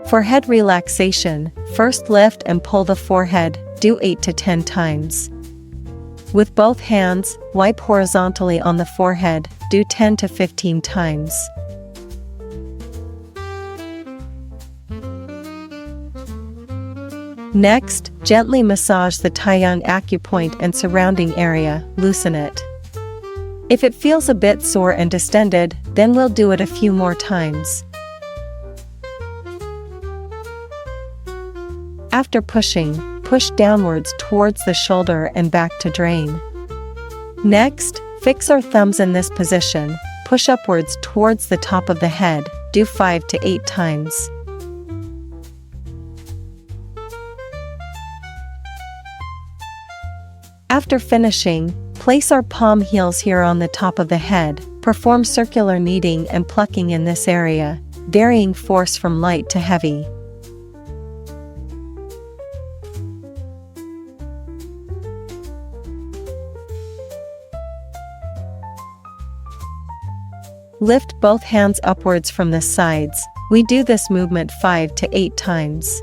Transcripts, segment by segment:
For head relaxation, first lift and pull the forehead, do 8 to 10 times. With both hands, wipe horizontally on the forehead, do 10 to 15 times. Next, gently massage the Taiyang acupoint and surrounding area, loosen it. If it feels a bit sore and distended, then we'll do it a few more times. After pushing, push downwards towards the shoulder and back to drain. Next, fix our thumbs in this position, push upwards towards the top of the head, do 5 to 8 times. After finishing, place our palm heels here on the top of the head, perform circular kneading and plucking in this area, varying force from light to heavy. Lift both hands upwards from the sides. We do this movement 5 to 8 times.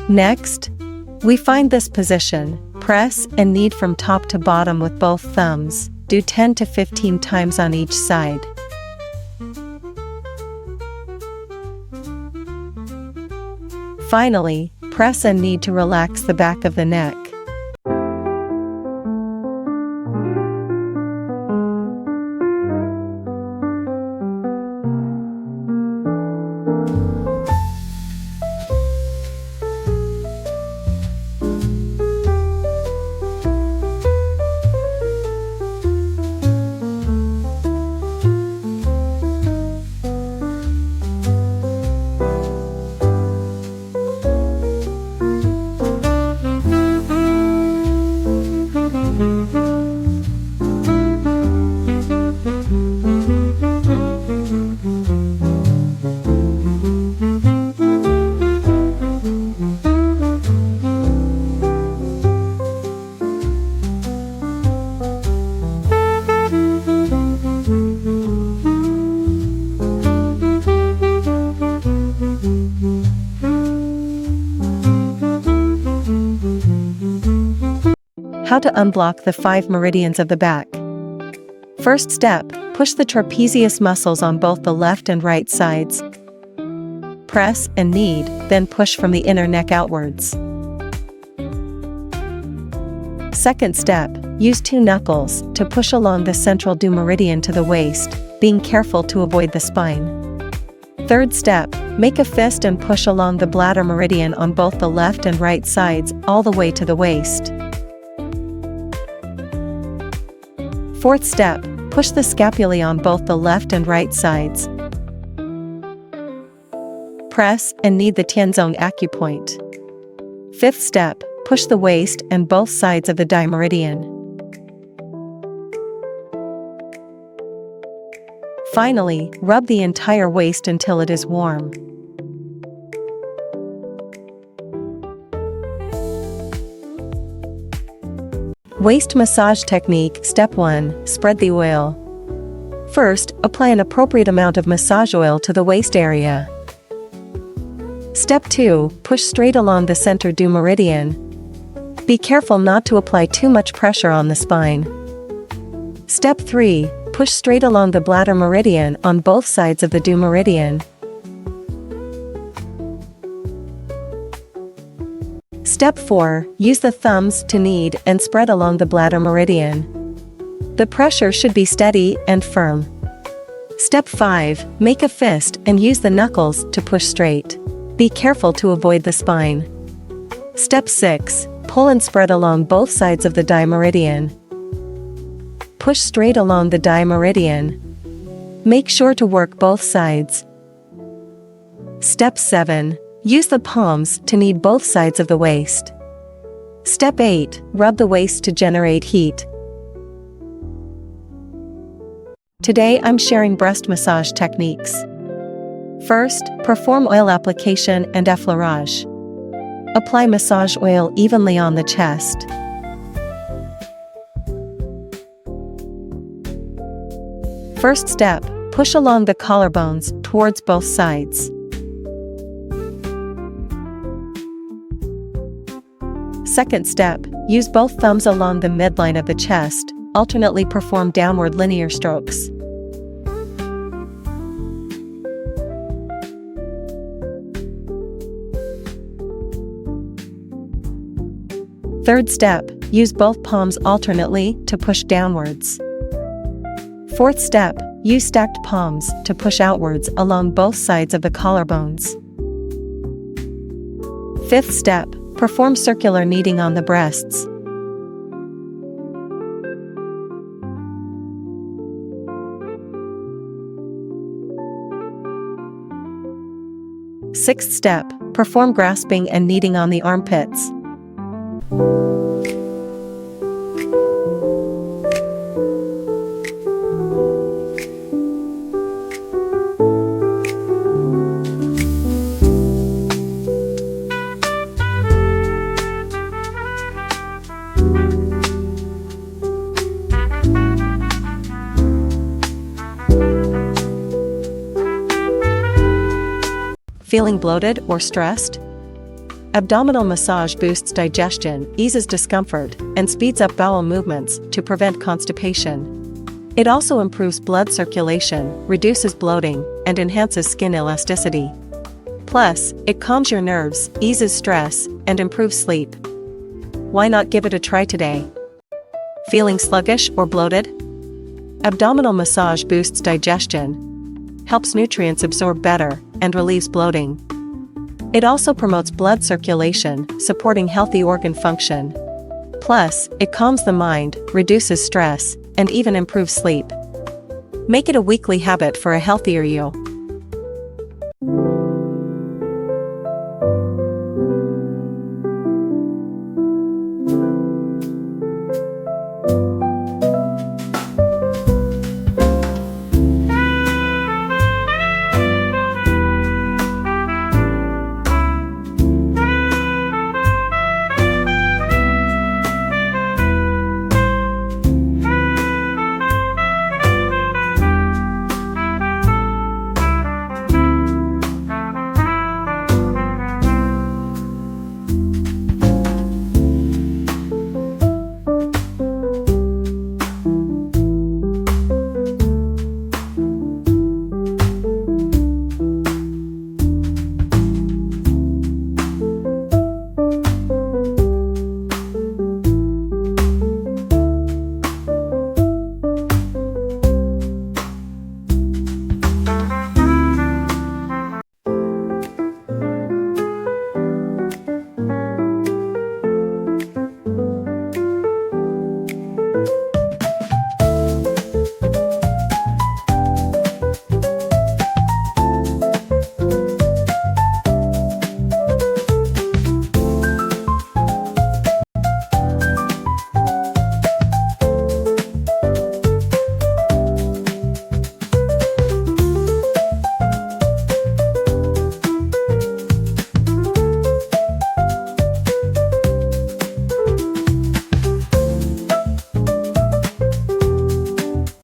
Next, we find this position, press and knead from top to bottom with both thumbs, do 10 to 15 times on each side. Finally, press and knead to relax the back of the neck. How to unblock the 5 meridians of the back. First step, push the trapezius muscles on both the left and right sides. Press and knead, then push from the inner neck outwards. Second step, use 2 knuckles to push along the central due meridian to the waist, being careful to avoid the spine. Third step, make a fist and push along the bladder meridian on both the left and right sides all the way to the waist. Fourth step, push the scapulae on both the left and right sides. Press and knead the Tianzong acupoint. Fifth step, push the waist and both sides of the dimeridian. Finally, rub the entire waist until it is warm. Waist massage technique. Step 1. Spread the oil. First, apply an appropriate amount of massage oil to the waist area. Step 2. Push straight along the center due meridian. Be careful not to apply too much pressure on the spine. Step 3. Push straight along the bladder meridian on both sides of the due meridian. Step 4. Use the thumbs to knead and spread along the bladder meridian. The pressure should be steady and firm. Step 5. Make a fist and use the knuckles to push straight. Be careful to avoid the spine. Step 6. Pull and spread along both sides of the dimeridian. Push straight along the dimeridian. Make sure to work both sides. Step 7. Use the palms to knead both sides of the waist. Step 8. Rub the waist to generate heat. Today I'm sharing breast massage techniques. First, perform oil application and effleurage. Apply massage oil evenly on the chest. First step, push along the collarbones towards both sides. Second step, use both thumbs along the midline of the chest, alternately perform downward linear strokes. Third step, use both palms alternately to push downwards. Fourth step, use stacked palms to push outwards along both sides of the collarbones. Fifth step, perform circular kneading on the breasts. Sixth step, perform grasping and kneading on the armpits. Feeling bloated or stressed? Abdominal massage boosts digestion, eases discomfort, and speeds up bowel movements to prevent constipation. It also improves blood circulation, reduces bloating, and enhances skin elasticity. Plus, it calms your nerves, eases stress, and improves sleep. Why not give it a try today? Feeling sluggish or bloated? Abdominal massage boosts digestion, helps nutrients absorb better, and relieves bloating. It also promotes blood circulation, supporting healthy organ function. Plus, it calms the mind, reduces stress, and even improves sleep. Make it a weekly habit for a healthier you.